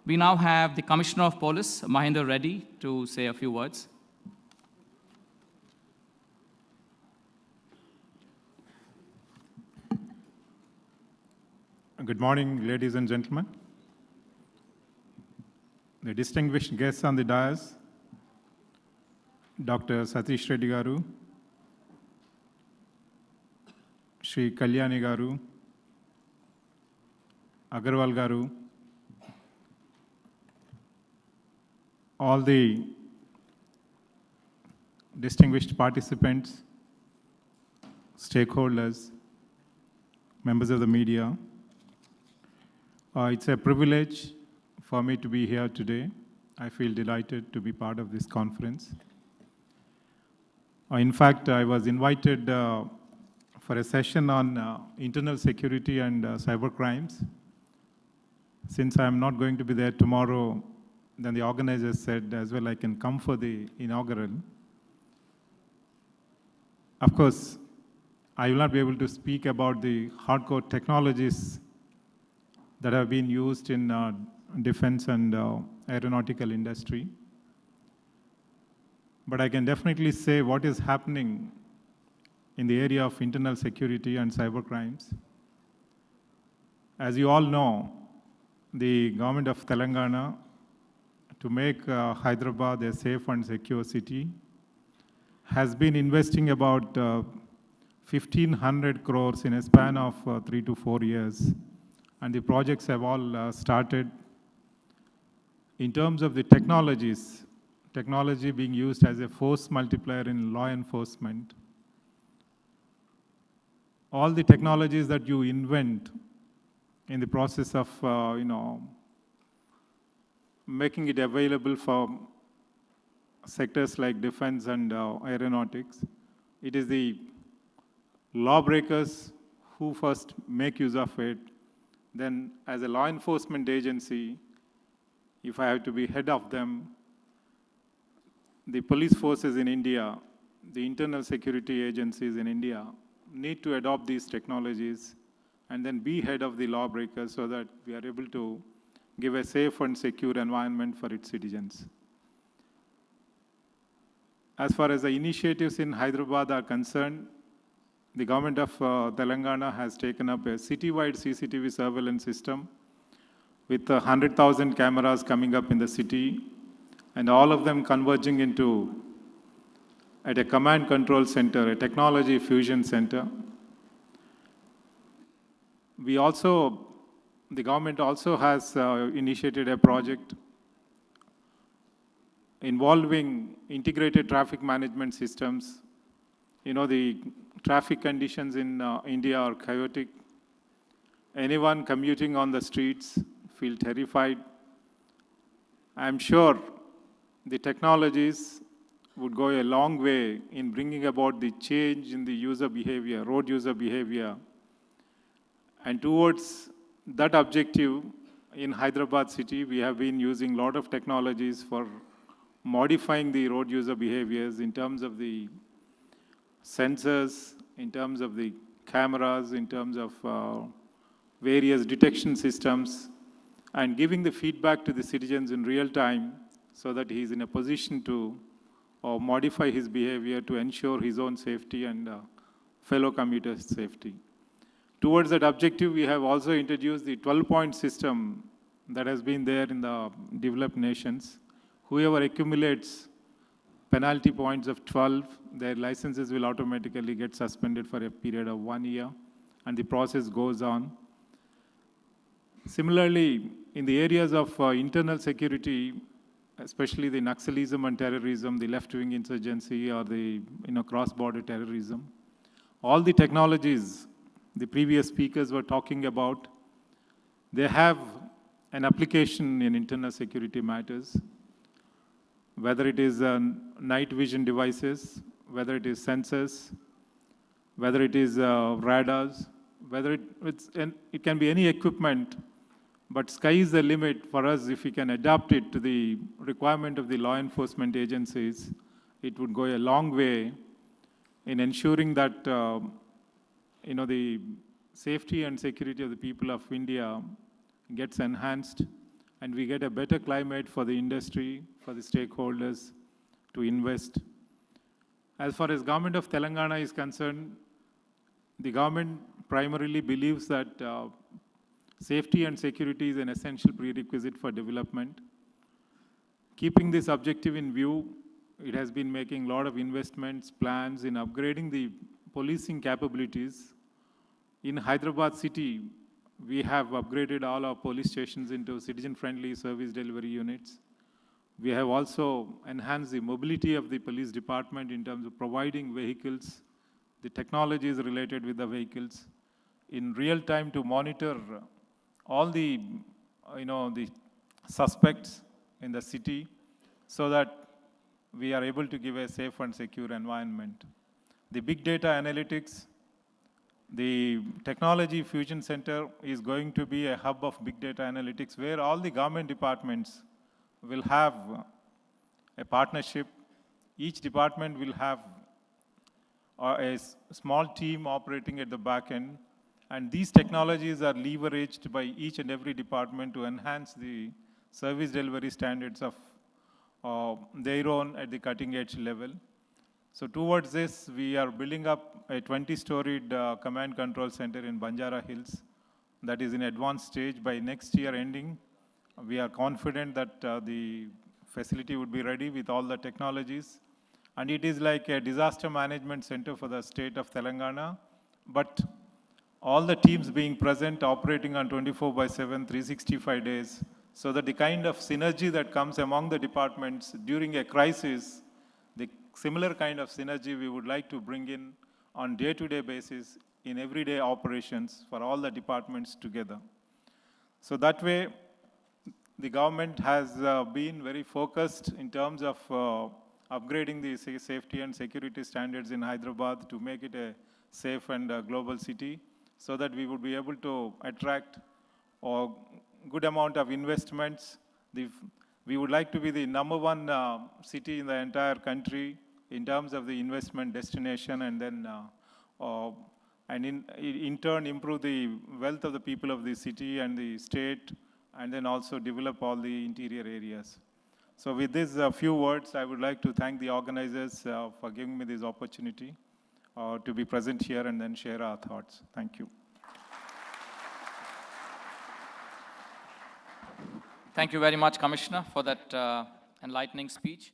We now have the Commissioner of Police, Mahender Reddy, to say a few words. Good morning, ladies and gentlemen. The distinguished guests on the dais, Dr. Satish Reddy Garu, Shri Kalyani Garu, Agarwal Garu, all the distinguished participants, stakeholders, members of the media. It's a privilege for me to be here today. I feel delighted to be part of this conference. In fact, I was invited for a session on internal security and cyber crimes. Since I'm not going to be there tomorrow, then the organizers said as well I can come for the inaugural. Of course, I will not be able to speak about the hardcore technologies that have been used in defense and aeronautical industry. But I can definitely say what is happening in the area of internal security and cyber crimes. As you all know, the government of Telangana, to make Hyderabad a safe and secure city, has been investing about 1,500 crores in a span of 3 to 4 years. And the projects have all started. In terms of the technologies, technology being used as a force multiplier in law enforcement, all the technologies that you invent in the process of, making it available for sectors like defense and aeronautics, it is the lawbreakers who first make use of it. Then as a law enforcement agency, if I have to be head of them, the police forces in India, the internal security agencies in India need to adopt these technologies and then be head of the lawbreakers so that we are able to give a safe and secure environment for its citizens. As far as the initiatives in Hyderabad are concerned, the government of Telangana has taken up a citywide CCTV surveillance system with 100,000 cameras coming up in the city and all of them converging into at a command control center, a technology fusion center. The government also has initiated a project involving integrated traffic management systems. The traffic conditions in India are chaotic. Anyone commuting on the streets feel terrified. I'm sure the technologies would go a long way in bringing about the change in the user behavior, road user behavior. And towards that objective, in Hyderabad city, we have been using a lot of technologies for modifying the road user behaviors in terms of the sensors, in terms of the cameras, in terms of various detection systems, and giving the feedback to the citizens in real time so that he is in a position to modify his behavior to ensure his own safety and fellow commuters' safety. Towards that objective, we have also introduced the 12-point system that has been there in the developed nations. Whoever accumulates penalty points of 12, their licenses will automatically get suspended for a period of 1 year, and the process goes on. Similarly, in the areas of internal security, especially the Naxalism and terrorism, the left-wing insurgency or the cross-border terrorism, all the technologies the previous speakers were talking about, they have an application in internal security matters, whether it is night vision devices, whether it is sensors, whether it is radars, whether it can be any equipment, but sky is the limit for us. If we can adapt it to the requirement of the law enforcement agencies, it would go a long way in ensuring that the safety and security of the people of India gets enhanced, and we get a better climate for the industry, for the stakeholders to invest. As far as government of Telangana is concerned, the government primarily believes that safety and security is an essential prerequisite for development. Keeping this objective in view, it has been making a lot of investments, plans in upgrading the policing capabilities. In Hyderabad city, we have upgraded all our police stations into citizen-friendly service delivery units. We have also enhanced the mobility of the police department in terms of providing vehicles, the technologies related with the vehicles, in real time to monitor all the, the suspects in the city so that we are able to give a safe and secure environment. The big data analytics, the Technology Fusion Center is going to be a hub of big data analytics where all the government departments will have a partnership. Each department will have a small team operating at the back end, and these technologies are leveraged by each and every department to enhance the service delivery standards of their own at the cutting edge level. So towards this, we are building up a 20-storied command control center in Banjara Hills that is in advanced stage. By next year ending, we are confident that the facility would be ready with all the technologies. And it is like a disaster management center for the state of Telangana, but all the teams being present, operating on 24/7, 365 days, so that the kind of synergy that comes among the departments during a crisis, the similar kind of synergy we would like to bring in on day-to-day basis in everyday operations for all the departments together. So that way, the government has been very focused in terms of upgrading the safety and security standards in Hyderabad to make it a safe and global city, so that we would be able to attract a good amount of investments. We would like to be the #1 city in the entire country in terms of the investment destination, and then in turn improve the wealth of the people of the city and the state, and then also develop all the interior areas. So with these few words, I would like to thank the organizers for giving me this opportunity to be present here and then share our thoughts. Thank you. Thank you very much, Commissioner, for that enlightening speech.